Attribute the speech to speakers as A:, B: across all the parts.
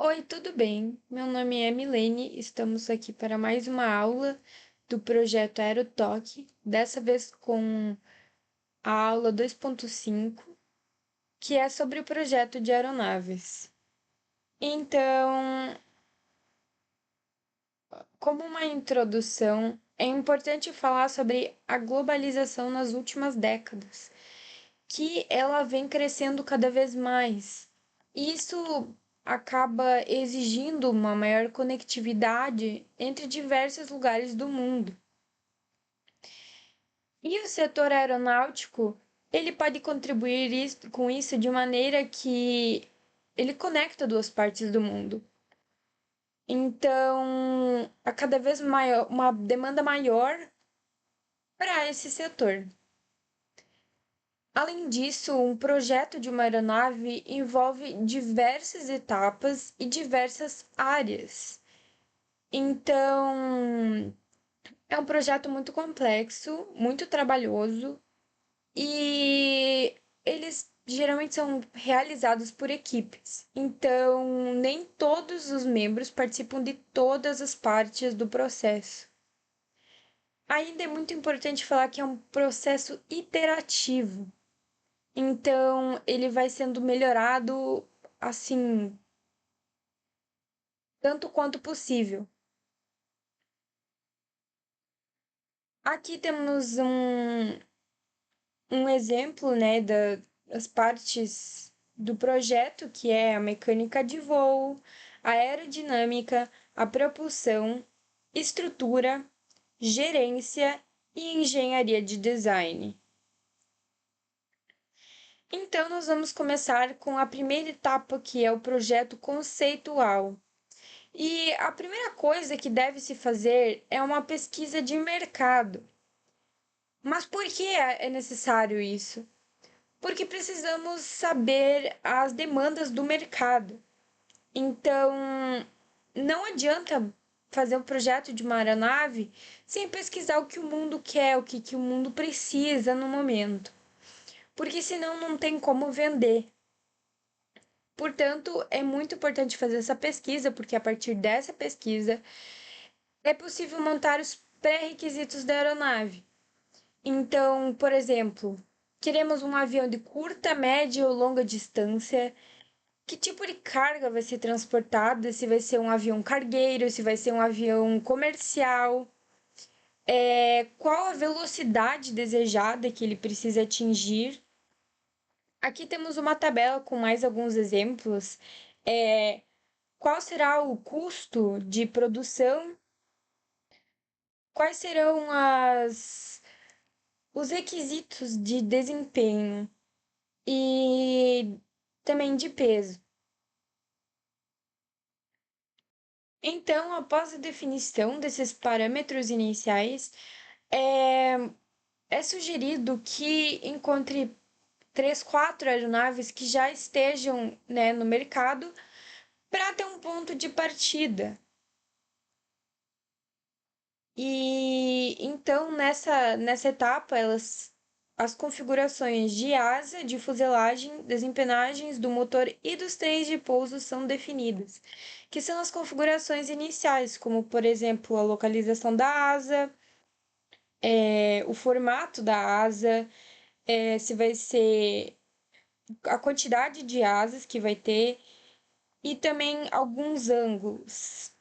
A: Oi, tudo bem? Meu nome é Milene, estamos aqui para mais uma aula do projeto Aerotoque, dessa vez com a aula 2.5, que é sobre o projeto de aeronaves. Então, como uma introdução, é importante falar sobre a globalização nas últimas décadas, que ela vem crescendo cada vez mais. Isso acaba exigindo uma maior conectividade entre diversos lugares do mundo. E o setor aeronáutico, ele pode contribuir com isso de maneira que ele conecta duas partes do mundo. Então, há cada vez maior, uma demanda maior para esse setor. Além disso, um projeto de uma aeronave envolve diversas etapas e diversas áreas. Então, é um projeto muito complexo, muito trabalhoso e eles geralmente são realizados por equipes. Então, nem todos os membros participam de todas as partes do processo. Ainda é muito importante falar que é um processo iterativo. Então, ele vai sendo melhorado assim, tanto quanto possível. Aqui temos um exemplo, né, das partes do projeto, que é a mecânica de voo, a aerodinâmica, a propulsão, estrutura, gerência e engenharia de design. Então, nós vamos começar com a primeira etapa, que é o projeto conceitual. E a primeira coisa que deve se fazer é uma pesquisa de mercado. Mas por que é necessário isso? Porque precisamos saber as demandas do mercado. Então, não adianta fazer um projeto de uma aeronave sem pesquisar o que o mundo quer, o que o mundo precisa no momento. Porque senão não tem como vender. Portanto, é muito importante fazer essa pesquisa, porque a partir dessa pesquisa é possível montar os pré-requisitos da aeronave. Então, por exemplo, queremos um avião de curta, média ou longa distância. Que tipo de carga vai ser transportada? Se vai ser um avião cargueiro, se vai ser um avião comercial. Qual a velocidade desejada que ele precisa atingir? Aqui temos uma tabela com mais alguns exemplos. É, qual será o custo de produção? Quais serão os requisitos de desempenho e também de peso? Então, após a definição desses parâmetros iniciais, é, é sugerido que encontre três, quatro aeronaves que já estejam, né, no mercado para ter um ponto de partida. E então nessa etapa as configurações de asa, de fuselagem, desempenagens do motor e dos trens de pouso são definidas, que são as configurações iniciais, como por exemplo a localização da asa, o formato da asa, se vai ser a quantidade de asas que vai ter e também alguns ângulos.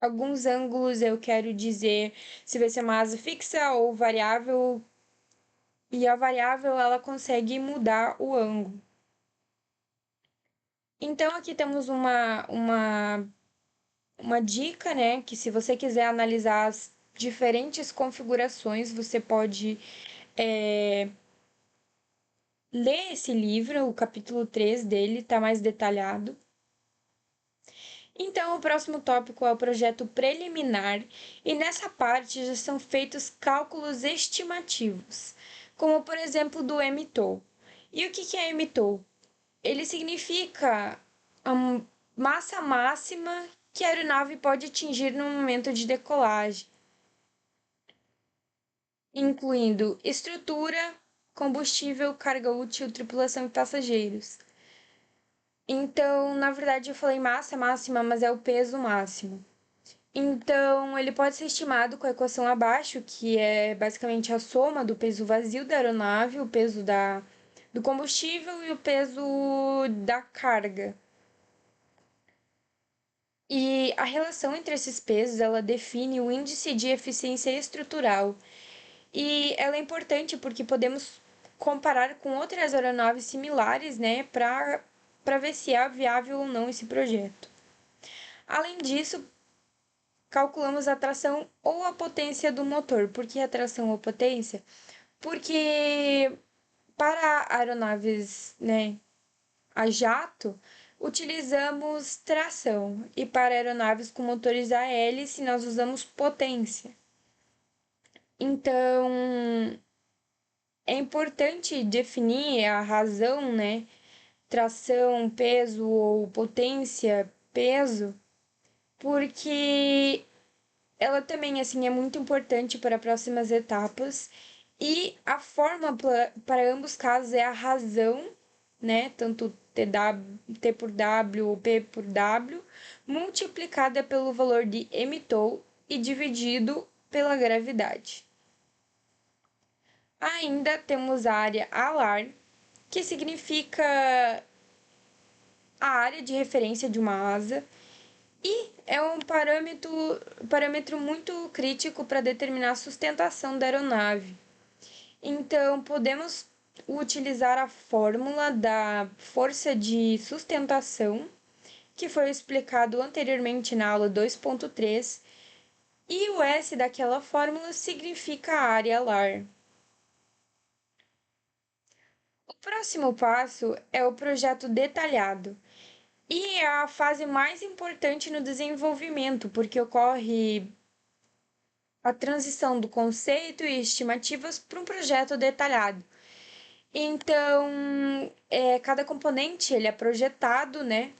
A: Alguns ângulos eu quero dizer se vai ser uma asa fixa ou variável, e a variável ela consegue mudar o ângulo. Então aqui temos uma dica, né, que se você quiser analisar as diferentes configurações, você pode ler esse livro, o capítulo 3 dele está mais detalhado. Então, o próximo tópico é o projeto preliminar, e nessa parte já são feitos cálculos estimativos, como por exemplo do MTOL. E o que é MTOL? Ele significa a massa máxima que a aeronave pode atingir no momento de decolagem, incluindo estrutura, combustível, carga útil, tripulação e passageiros. Então, na verdade, eu falei massa máxima, mas é o peso máximo. Então, ele pode ser estimado com a equação abaixo, que é basicamente a soma do peso vazio da aeronave, o peso do combustível e o peso da carga. E a relação entre esses pesos, ela define o índice de eficiência estrutural. E ela é importante porque podemos comparar com outras aeronaves similares, né, para ver se é viável ou não esse projeto. Além disso, calculamos a tração ou a potência do motor. Por que a tração ou potência? Porque para aeronaves, né, a jato, utilizamos tração e para aeronaves com motores a hélice nós usamos potência. Então, é importante definir a razão, né? Tração, peso ou potência, peso, porque ela também assim é muito importante para próximas etapas e a forma para ambos casos é a razão, né? Tanto T por W ou P por W, multiplicada pelo valor de mTOU e dividido pela gravidade. Ainda temos a área alar, que significa a área de referência de uma asa e é um parâmetro muito crítico para determinar a sustentação da aeronave. Então, podemos utilizar a fórmula da força de sustentação, que foi explicado anteriormente na aula 2.3, e o S daquela fórmula significa a área alar. O próximo passo é o projeto detalhado. E é a fase mais importante no desenvolvimento, porque ocorre a transição do conceito e estimativas para um projeto detalhado. Então, cada componente ele é projetado, né?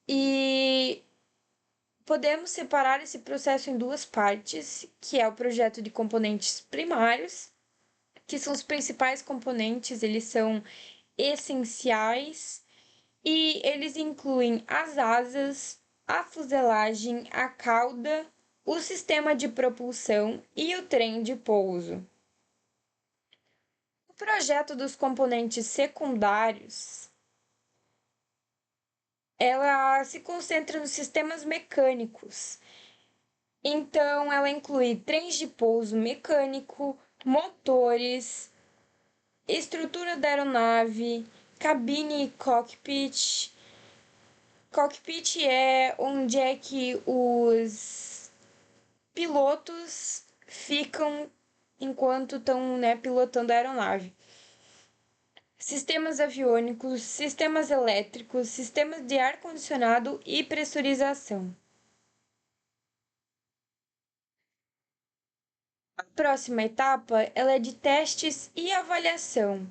A: E podemos separar esse processo em duas partes, que é o projeto de componentes primários, que são os principais componentes, eles são essenciais e eles incluem as asas, a fuselagem, a cauda, o sistema de propulsão e o trem de pouso. O projeto dos componentes secundários, ela se concentra nos sistemas mecânicos. Então, ela inclui trens de pouso mecânico, motores, estrutura da aeronave, cabine e cockpit. Cockpit é onde é que os pilotos ficam enquanto estão, né, pilotando a aeronave. Sistemas aviônicos, sistemas elétricos, sistemas de ar-condicionado e pressurização. A próxima etapa ela é de testes e avaliação.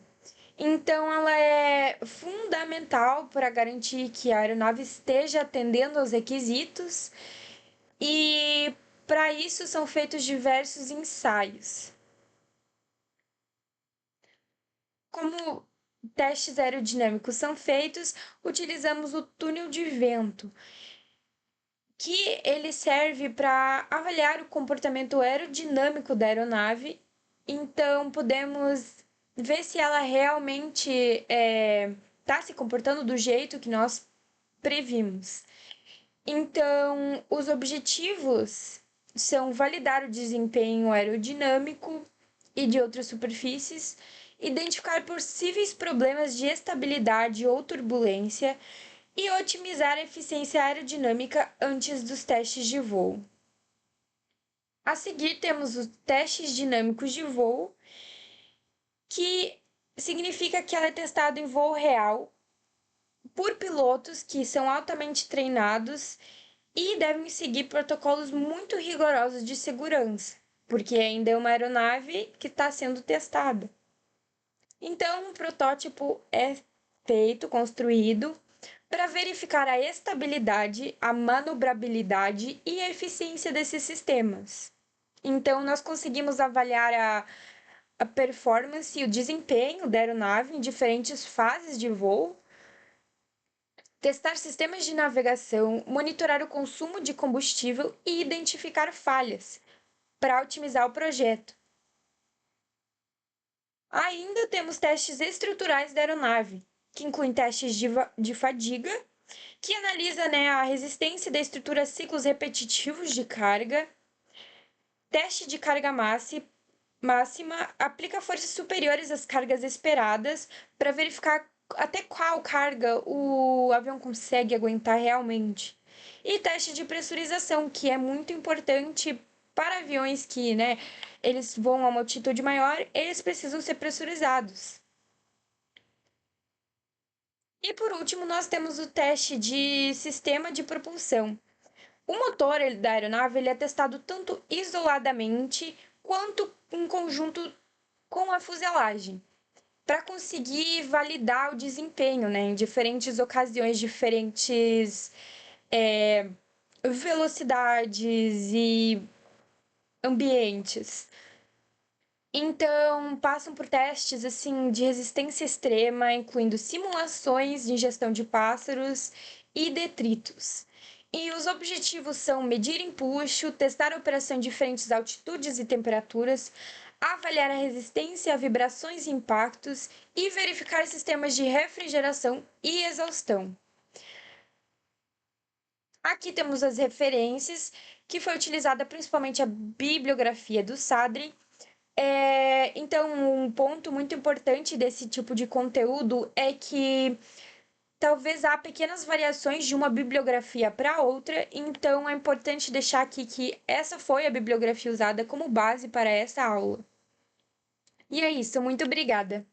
A: Então, ela é fundamental para garantir que a aeronave esteja atendendo aos requisitos e para isso são feitos diversos ensaios. Como testes aerodinâmicos são feitos, utilizamos o túnel de vento, que ele serve para avaliar o comportamento aerodinâmico da aeronave. Então, podemos ver se ela realmente está se comportando do jeito que nós previmos. Então, os objetivos são validar o desempenho aerodinâmico e de outras superfícies, identificar possíveis problemas de estabilidade ou turbulência e otimizar a eficiência aerodinâmica antes dos testes de voo. A seguir, temos os testes dinâmicos de voo, que significa que ela é testada em voo real por pilotos que são altamente treinados e devem seguir protocolos muito rigorosos de segurança, porque ainda é uma aeronave que está sendo testada. Então, um protótipo é feito, construído, para verificar a estabilidade, a manobrabilidade e a eficiência desses sistemas. Então, nós conseguimos avaliar a performance e o desempenho da aeronave em diferentes fases de voo, testar sistemas de navegação, monitorar o consumo de combustível e identificar falhas para otimizar o projeto. Ainda temos testes estruturais da aeronave, que incluem testes de fadiga, que analisa, né, a resistência da estrutura a ciclos repetitivos de carga, teste de carga máxima, aplica forças superiores às cargas esperadas para verificar até qual carga o avião consegue aguentar realmente. E teste de pressurização, que é muito importante para aviões que, né, eles voam a uma altitude maior, eles precisam ser pressurizados. E por último, nós temos o teste de sistema de propulsão. O motor da aeronave ele é testado tanto isoladamente quanto em conjunto com a fuselagem, para conseguir validar o desempenho, né, em diferentes ocasiões, diferentes velocidades e ambientes. Então, passam por testes assim de resistência extrema, incluindo simulações de ingestão de pássaros e detritos. E os objetivos são medir empuxo, testar a operação em diferentes altitudes e temperaturas, avaliar a resistência a vibrações e impactos e verificar sistemas de refrigeração e exaustão. Aqui temos as referências, que foi utilizada principalmente a bibliografia do Sadri. Então, um ponto muito importante desse tipo de conteúdo é que talvez há pequenas variações de uma bibliografia para outra, então é importante deixar aqui que essa foi a bibliografia usada como base para essa aula. E é isso, muito obrigada!